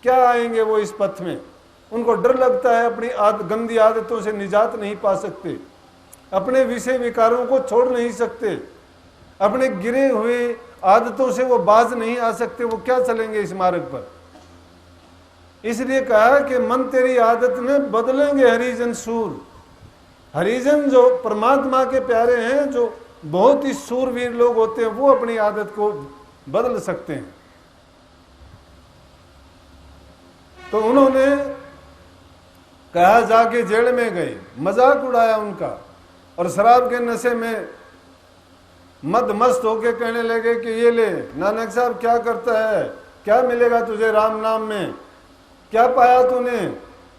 क्या आएंगे वो इस पथ में। उनको डर लगता है, अपनी गंदी आदतों से निजात नहीं पा सकते, अपने विषय विकारों को छोड़ नहीं सकते, अपने गिरे हुए आदतों से वो बाज नहीं आ सकते, वो क्या चलेंगे इस मार्ग पर। इसलिए कहा कि मन तेरी आदत में बदलेंगे हरिजन सूर। हरिजन जो परमात्मा के प्यारे हैं, जो बहुत ही सूरवीर लोग होते हैं, वो अपनी आदत को बदल सकते हैं। तो उन्होंने कहा, जाके जेल में गए, मजाक उड़ाया उनका, और शराब के नशे में मद मस्त होके कहने लगे कि ये ले नानक साहब, क्या करता है, क्या मिलेगा तुझे राम नाम में, क्या पाया तूने,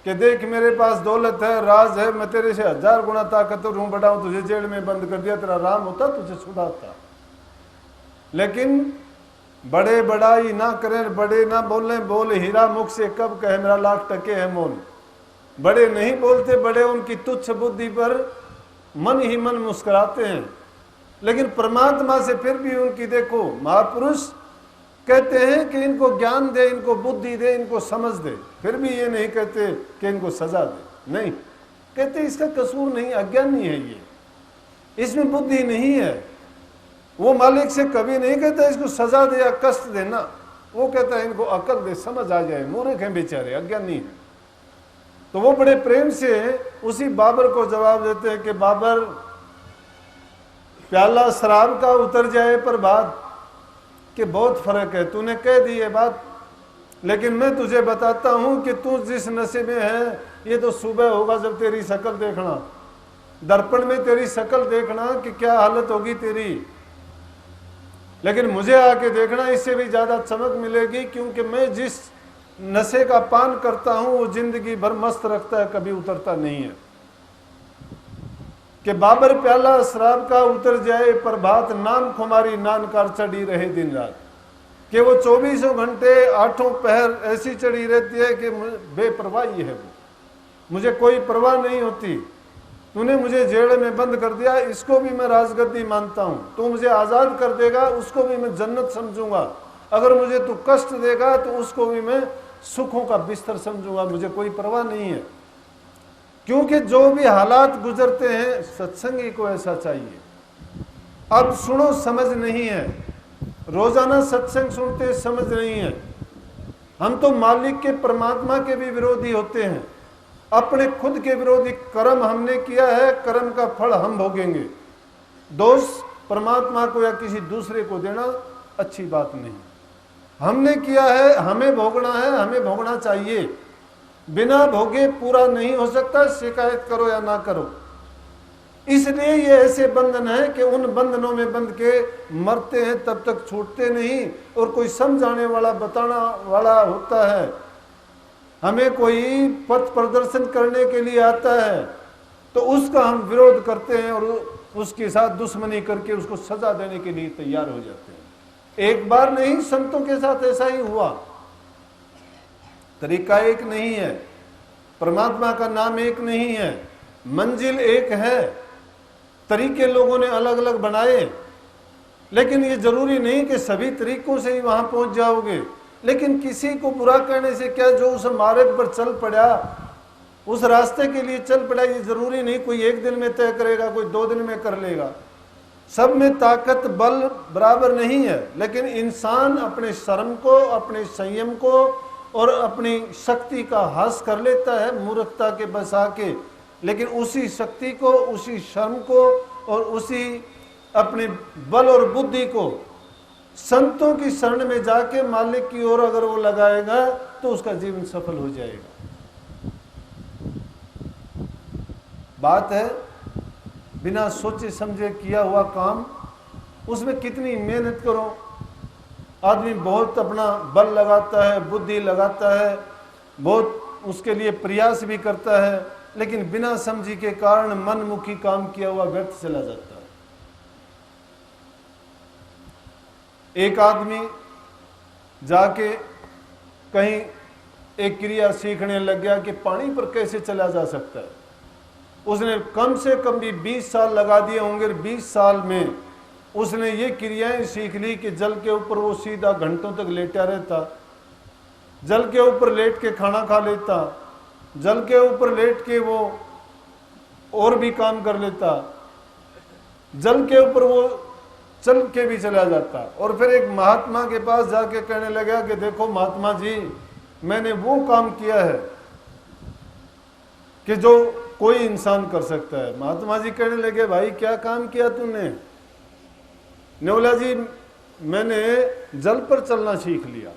कि देख मेरे पास दौलत है, राज है, मैं तेरे से 1000 गुना ताकतवर हूं, बड़ा हूं, तुझे जेल में बंद कर दिया, तेरा राम होता तुझे छुड़ाता। लेकिन बड़े बड़ाई ना करें, बड़े ना बोले, बोल हीरा मुख से कब कहे मेरा लाख टके है मोल। बड़े नहीं बोलते, बड़े उनकी तुच्छ बुद्धि पर मन ही मन मुस्कुराते हैं, लेकिन परमात्मा से फिर भी उनकी देखो, महापुरुष कहते हैं कि इनको ज्ञान दे, इनको बुद्धि दे, इनको समझ दे, फिर भी ये नहीं कहते कि इनको सजा दे, नहीं कहते इसका कसूर नहीं, अज्ञानी है ये, इसमें बुद्धि नहीं है। वो मालिक से कभी नहीं कहता इसको सजा दे या कष्ट देना, वो कहता है इनको अकल दे, समझ आ जाए, मूर्ख हैं बेचारे, अज्ञानी है। तो वो बड़े प्रेम से उसी बाबर को जवाब देते हैं कि बाबर, प्याला शराब का उतर जाए पर बात कि बहुत फर्क है, तूने कह दी ये बात, लेकिन मैं तुझे बताता हूं कि तू जिस नशे में है, ये तो सुबह होगा जब तेरी शक्ल देखना, दर्पण में तेरी शक्ल देखना कि क्या हालत होगी तेरी, लेकिन मुझे आके देखना, इससे भी ज्यादा चमक मिलेगी, क्योंकि मैं जिस नशे का पान करता हूं वो जिंदगी भर मस्त रखता है, कभी उतरता नहीं है। कि बाबर प्याला शराब का उतर जाए प्रभात, नाम खुमारी नानकार चढ़ी रहे दिन रात, कि वो 24 घंटे 8 पहर ऐसी चढ़ी रहती है कि बेपरवाही है वो, मुझे कोई परवाह नहीं होती। तूने मुझे जेल में बंद कर दिया, इसको भी मैं राजगद्दी मानता हूं, तू मुझे आजाद कर देगा उसको भी मैं जन्नत समझूंगा, अगर मुझे तू कष्ट देगा तो उसको भी मैं सुखों का बिस्तर समझूंगा, मुझे कोई परवाह नहीं है। क्योंकि जो भी हालात गुजरते हैं, सत्संगी को ऐसा चाहिए। अब सुनो, समझ नहीं है, रोजाना सत्संग सुनते समझ नहीं है। हम तो मालिक के, परमात्मा के भी विरोधी होते हैं, अपने खुद के विरोधी। कर्म हमने किया है, कर्म का फल हम भोगेंगे। दोष परमात्मा को या किसी दूसरे को देना अच्छी बात नहीं। हमने किया है, हमें भोगना है, हमें भोगना चाहिए। बिना भोगे पूरा नहीं हो सकता, शिकायत करो या ना करो। इसलिए ये ऐसे बंधन है कि उन बंधनों में बंध के मरते हैं, तब तक छूटते नहीं। और कोई समझाने वाला, बताना वाला होता है, हमें कोई पथ प्रदर्शन करने के लिए आता है, तो उसका हम विरोध करते हैं और उसके साथ दुश्मनी करके उसको सजा देने के लिए तैयार हो जाते हैं। एक बार नहीं, संतों के साथ ऐसा ही हुआ। तरीका एक नहीं है, परमात्मा का नाम एक नहीं है, मंजिल एक है, तरीके लोगों ने अलग अलग बनाए, लेकिन ये जरूरी नहीं कि सभी तरीकों से ही वहां पहुंच जाओगे। लेकिन किसी को बुरा कहने से क्या, जो उस मार्ग पर चल पड़ा, उस रास्ते के लिए चल पड़ा, ये जरूरी नहीं कोई एक दिन में तय करेगा, कोई 2 दिन में कर लेगा। सब में ताकत बल बराबर नहीं है, लेकिन इंसान अपने शर्म को, अपने संयम को और अपनी शक्ति का हास कर लेता है मूर्खता के बसा के। लेकिन उसी शक्ति को, उसी शर्म को और उसी अपने बल और बुद्धि को संतों की शरण में जाके मालिक की ओर अगर वो लगाएगा तो उसका जीवन सफल हो जाएगा। बात है बिना सोचे समझे किया हुआ काम, उसमें कितनी मेहनत करो, आदमी बहुत अपना बल लगाता है, बुद्धि लगाता है, बहुत उसके लिए प्रयास भी करता है, लेकिन बिना समझी के कारण मनमुखी काम किया हुआ व्यर्थ चला जाता है। एक आदमी जाके कहीं एक क्रिया सीखने लग गया कि पानी पर कैसे चला जा सकता है। उसने कम से कम भी 20 साल लगा दिए होंगे। 20 साल में उसने ये क्रियाएं सीख ली कि जल के ऊपर वो सीधा घंटों तक लेटा रहता जल के ऊपर लेट के खाना खा लेता, जल के ऊपर लेट के वो और भी काम कर लेता, जल के ऊपर वो चल के भी चला जाता। और फिर एक महात्मा के पास जाके कहने लगा कि देखो महात्मा जी, मैंने वो काम किया है कि जो कोई इंसान कर सकता है। महात्मा जी कहने लगे, भाई क्या काम किया तूने? ने बोला, जी मैंने जल पर चलना सीख लिया,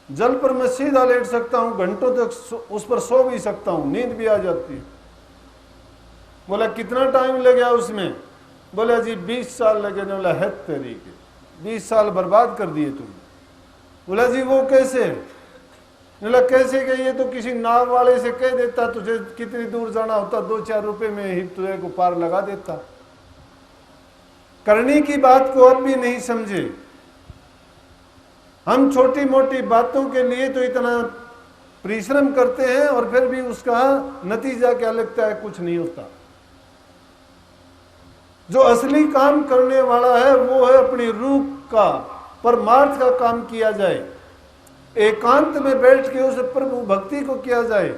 जल पर मैं सीधा लेट सकता हूं, घंटों तक उस पर सो भी सकता हूं, नींद भी आ जाती है। बोला कितना टाइम लगा उसमें? बोला जी 20 साल लगे। ने बोला है तेरी के 20 साल बर्बाद कर दिए तुमने। बोला जी वो कैसे? बोला कैसे कि ये तो किसी नाव वाले से कह देता तुझे कितनी दूर जाना होता, 2-4 रुपए में ही तुझे को पार लगा देता। करने की बात को अब भी नहीं समझे। हम छोटी मोटी बातों के लिए तो इतना परिश्रम करते हैं और फिर भी उसका नतीजा क्या लगता है? कुछ नहीं होता। जो असली काम करने वाला है वो है अपनी रूह का, परमार्थ का काम किया जाए, एकांत में बैठ के उस प्रभु भक्ति को किया जाए।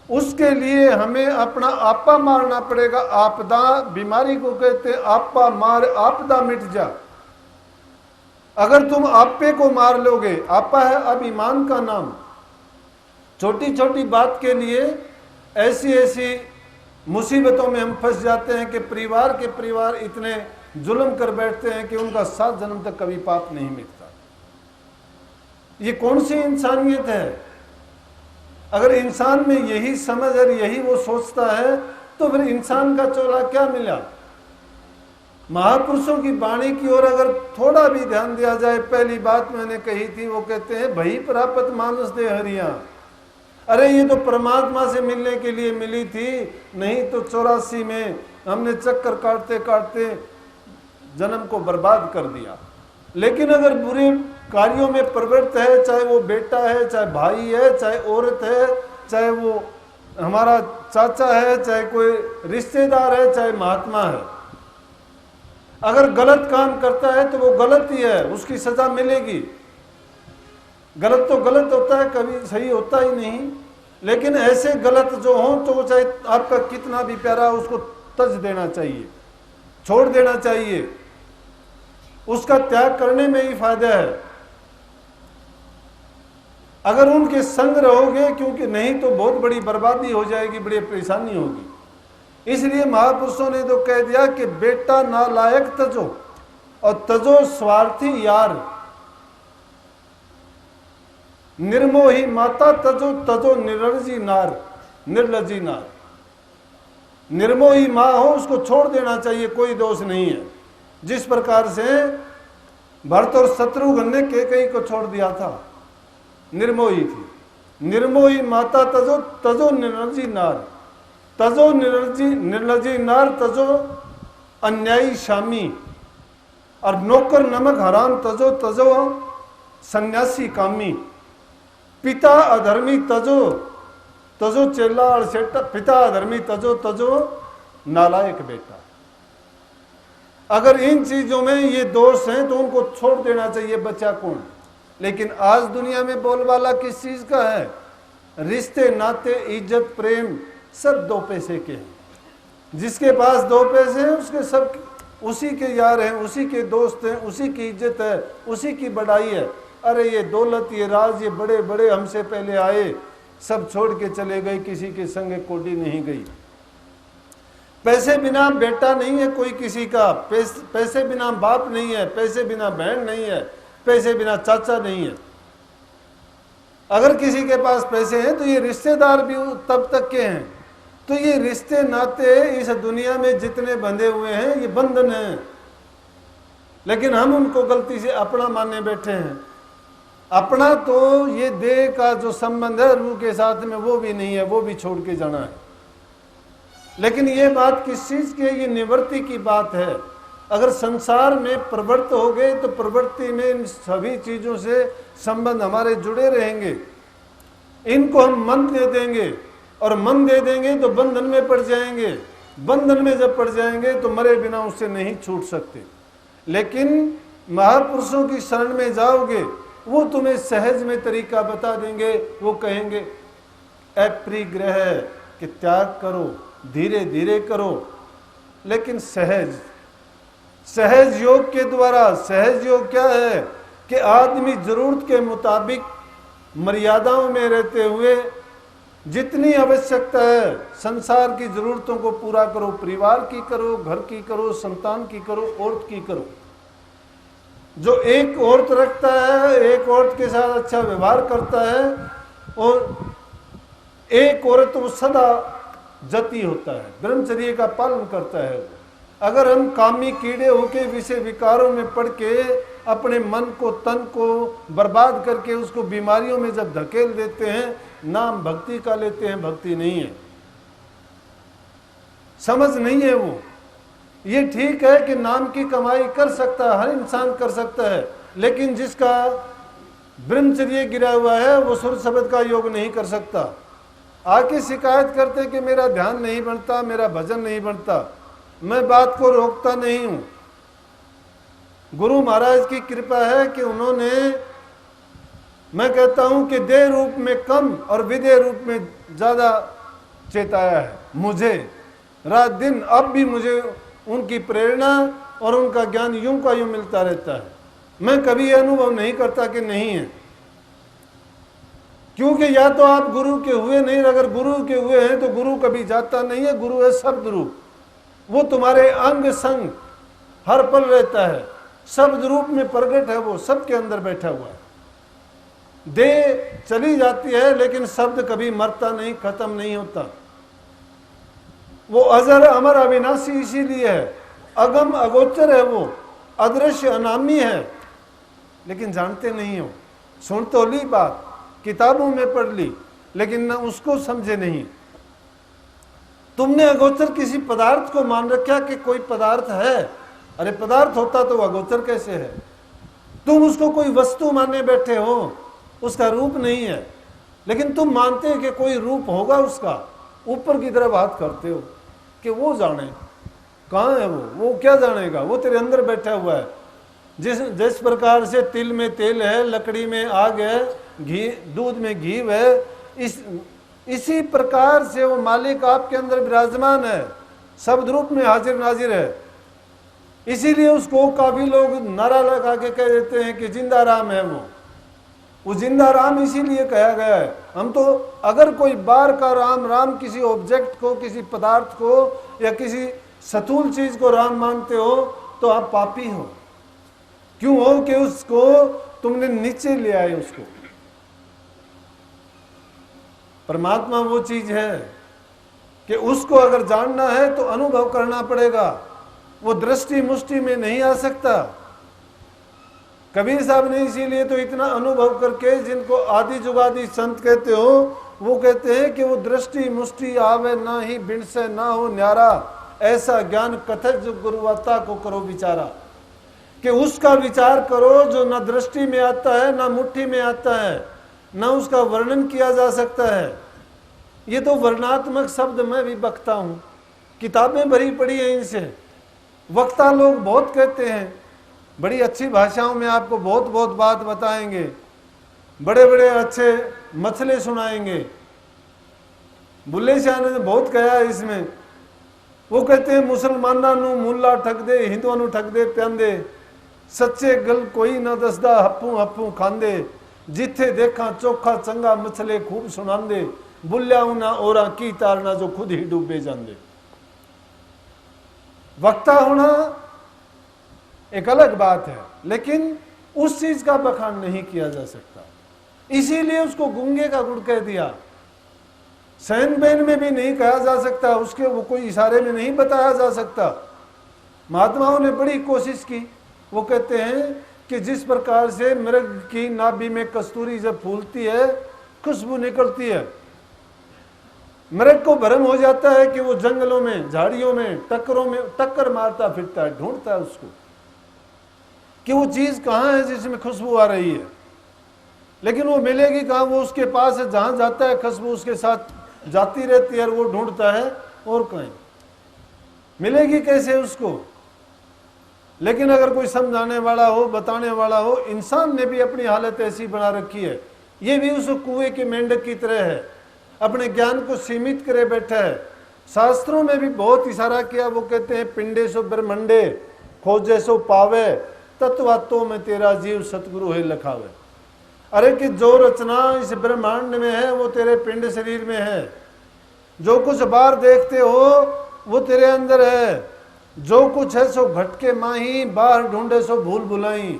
उसके लिए हमें अपना आपा मारना पड़ेगा। आपदा, बीमारी को कहते आपा मार, आपदा मिट जा। अगर तुम आपे को मार लोगे, आपा है अभिमान का नाम, छोटी छोटी बात के लिए ऐसी ऐसी मुसीबतों में हम फंस जाते हैं कि परिवार के परिवार इतने जुल्म कर बैठते हैं कि उनका 7 जन्म तक कभी पाप नहीं मिटता। ये कौन सी इंसानियत है? अगर इंसान में यही समझ और यही वो सोचता है तो फिर इंसान का चोला क्या मिला? महापुरुषों की वाणी की ओर अगर थोड़ा भी ध्यान दिया जाए, पहली बात मैंने कही थी, वो कहते हैं भई प्राप्त मानस दे हरिया। अरे ये तो परमात्मा से मिलने के लिए मिली थी, नहीं तो 84 में हमने चक्कर काटते काटते जन्म को बर्बाद कर दिया। लेकिन अगर बुरे कार्यों में प्रवृत्त है, चाहे वो बेटा है, चाहे भाई है, चाहे औरत है, चाहे वो हमारा चाचा है, चाहे कोई रिश्तेदार है, चाहे महात्मा है, अगर गलत काम करता है तो वो गलत ही है, उसकी सजा मिलेगी। गलत तो गलत होता है, कभी सही होता ही नहीं। लेकिन ऐसे गलत जो हो तो वो चाहे आपका कितना भी प्यारा, उसको तज देना चाहिए, छोड़ देना चाहिए, उसका त्याग करने में ही फायदा है। अगर उनके संग रहोगे, क्योंकि नहीं तो बहुत बड़ी बर्बादी हो जाएगी, बड़ी परेशानी होगी। इसलिए महापुरुषों ने तो कह दिया कि बेटा नालायक तजो और तजो स्वार्थी यार, निर्मोही माता तजो तजो निर्लजी नार, निर्लजी नार। निर्मोही माँ हो उसको छोड़ देना चाहिए, कोई दोष नहीं है। जिस प्रकार से भरत और शत्रुघ्न ने कैकेयी को छोड़ दिया था, निर्मोही थी। निर्मोही माता तजो तजो निर्लजी नार, तजो निर्लजी नार, तजो अन्यायी शामी, और नौकर नमक हराम तजो तजो सन्यासी कामी। पिता अधर्मी तजो तजो चेला और सेटा, पिता अधर्मी तजो तजो नालायक बेटा। अगर इन चीजों में ये दोष हैं तो उनको छोड़ देना चाहिए, बच्चा कौन। लेकिन आज दुनिया में बोलबाला किस चीज का है? रिश्ते नाते इज्जत प्रेम सब 2 पैसे के हैं। जिसके पास 2 पैसे हैं उसके सब उसी के यार हैं, उसी के दोस्त हैं, उसी की इज्जत है, उसी की बढ़ाई है। अरे ये दौलत, ये राज, ये बड़े बड़े हमसे पहले आए, सब छोड़ के चले गए, किसी के संग कोडी नहीं गई। पैसे बिना बेटा नहीं है कोई किसी का, पैसे बिना बाप नहीं है, पैसे बिना बहन नहीं है, पैसे बिना चाचा नहीं है। अगर किसी के पास पैसे हैं तो ये रिश्तेदार भी तब तक के हैं। तो ये रिश्ते नाते इस दुनिया में जितने बंधे हुए हैं ये बंधन हैं, लेकिन हम उनको गलती से अपना मानने बैठे हैं। अपना तो ये देह का जो संबंध है रूह के साथ में वो भी नहीं है, वो भी छोड़ के जाना है। लेकिन ये बात किस चीज की है? ये निवृत्ति की बात है। अगर संसार में प्रवृत्त हो गए तो प्रवृत्ति में इन सभी चीजों से संबंध हमारे जुड़े रहेंगे। इनको हम मन दे देंगे और मन दे देंगे तो बंधन में पड़ जाएंगे। बंधन में जब पड़ जाएंगे तो मरे बिना उससे नहीं छूट सकते। लेकिन महापुरुषों की शरण में जाओगे वो तुम्हें सहज में तरीका बता देंगे। वो कहेंगे अपरिग्रह कि त्याग करो, धीरे धीरे करो। लेकिन सहज योग के द्वारा, सहज योग क्या है कि आदमी जरूरत के मुताबिक मर्यादाओं में रहते हुए जितनी आवश्यकता है संसार की जरूरतों को पूरा करो, परिवार की करो, घर की करो, संतान की करो, औरत की करो। जो एक औरत रखता है, एक औरत के साथ अच्छा व्यवहार करता है, और एक औरत वो सदा जति होता है, ब्रह्मचर्य का पालन करता है। अगर हम कामी कीड़े होके विषय विकारों में पड़ के अपने मन को, तन को बर्बाद करके उसको बीमारियों में जब धकेल देते हैं, नाम भक्ति का लेते हैं, भक्ति नहीं है, समझ नहीं है वो। ये ठीक है कि नाम की कमाई कर सकता है, हर इंसान कर सकता है, लेकिन जिसका ब्रह्मचर्य गिरा हुआ है वो सुर शब्द का योग नहीं कर सकता। आके शिकायत करते कि मेरा ध्यान नहीं बनता, मेरा भजन नहीं बनता। मैं बात को रोकता नहीं हूं। गुरु महाराज की कृपा है कि उन्होंने, मैं कहता हूं कि देह रूप में कम और विदेह रूप में ज्यादा चेताया है मुझे रात दिन। अब भी मुझे उनकी प्रेरणा और उनका ज्ञान यूं का यूं मिलता रहता है। मैं कभी यह अनुभव नहीं करता कि नहीं है, क्योंकि या तो आप गुरु के हुए नहीं, अगर गुरु के हुए हैं तो गुरु कभी जाता नहीं है। गुरु है शब्द रूप, वो तुम्हारे अंग संग हर पल रहता है, शब्द रूप में प्रकट है, वो सबके अंदर बैठा हुआ है। देह चली जाती है लेकिन शब्द कभी मरता नहीं, खत्म नहीं होता। वो अजर अमर अविनाशी इसीलिए है, अगम अगोचर है, वो अदृश्य अनामी है, लेकिन जानते नहीं हो। सुन तो ली बात, किताबों में पढ़ ली, लेकिन न उसको समझे नहीं। तुमने अगोचर किसी पदार्थ को मान रखा कि कोई पदार्थ है। अरे पदार्थ होता तो अगोचर कैसे है? तुम उसको कोई वस्तु मानने बैठे हो, उसका रूप नहीं है, लेकिन तुम मानते हो कि कोई रूप होगा उसका। ऊपर की तरफ हाथ करते हो कि वो जाने कहाँ है, वो क्या जानेगा, वो तेरे अंदर बैठा हुआ है। जिस प्रकार से तिल में तेल है, लकड़ी में आग है, घी दूध में घी है, इसी प्रकार से वो मालिक आपके अंदर विराजमान है, शब्द रूप में हाजिर नाजिर है। इसीलिए उसको काफी लोग नारा लगा के कह देते हैं कि जिंदा राम है। वो जिंदा राम इसीलिए कहा गया है। हम तो अगर कोई बार का राम, राम किसी ऑब्जेक्ट को, किसी पदार्थ को या किसी स्थूल चीज को राम मानते हो तो आप पापी हो। क्यों हो? कि उसको तुमने नीचे ले आए उसको। परमात्मा वो चीज है कि उसको अगर जानना है तो अनुभव करना पड़ेगा, वो दृष्टि मुष्टि में नहीं आ सकता। कबीर साहब ने इसीलिए तो इतना अनुभव करके, जिनको आदि जुगादि संत कहते हो, वो कहते हैं कि वो दृष्टि मुष्टि आवे ना ही बिन से ना हो न्यारा, ऐसा ज्ञान कथक जो गुरुवत्ता को करो विचारा। कि उसका विचार करो जो ना दृष्टि में आता है, ना मुट्ठी में आता है, ना उसका वर्णन किया जा सकता है। ये तो वर्णात्मक शब्द मैं भी बकता हूं, किताबें भरी पड़ी हैं इनसे। वक्ता लोग बहुत कहते हैं, बड़ी अच्छी भाषाओं में आपको बहुत बहुत बात बताएंगे, बड़े बड़े अच्छे मसले सुनाएंगे। बुल्ले शाह ने बहुत कहा है इसमें। वो कहते हैं मुसलमाना नू मुल्ला ठग दे, हिंदुआ नू ठग दे प्यांदे, सच्चे गल कोई न दसदा हप्पू हप्पू खांदे, जिथे देखा चोखा चंगा मसले खूब सुनांदे, बुल्लिया उना औरा की तारना जो खुद ही डूबे जांदे। वक्ता होना एक अलग बात है, लेकिन उस चीज का बखान नहीं किया जा सकता। इसीलिए उसको गूंगे का गुड़ कह दिया। सैन बैन में भी नहीं कहा जा सकता, उसके वो कोई इशारे में नहीं बताया जा सकता। महात्माओं ने बड़ी कोशिश की। वो कहते हैं कि जिस प्रकार से मृग की नाभि में कस्तूरी जब फूलती है, खुशबू निकलती है, मृग को भ्रम हो जाता है कि वो जंगलों में, झाड़ियों में, टक्कर मारता फिरता है, ढूंढता है उसको कि वो चीज कहाँ है जिसमें खुशबू आ रही है, लेकिन वो मिलेगी कहाँ? वो उसके पास है, जहां जाता है खुशबू उसके साथ जाती रहती है और वो ढूंढता है, और कहीं मिलेगी कैसे उसको? लेकिन अगर कोई समझाने वाला हो, बताने वाला हो, इंसान ने भी अपनी हालत ऐसी बना रखी है, ये भी उस कुएं के मेंढक की तरह है, अपने ज्ञान को सीमित करे बैठा है। शास्त्रों में भी बहुत इशारा किया, वो कहते हैं पिंडे सो ब्रह्मंडे खोजे सो पावे, तत्वात्तों में तेरा जीव सतगुरु है लखावे। अरे कि जो रचना इस ब्रह्मांड में है वो तेरे पिंड शरीर में है, जो कुछ बाहर देखते हो वो तेरे अंदर है, जो कुछ है सो घटके माही, बाहर ढूंढे सो भूल भुलाई।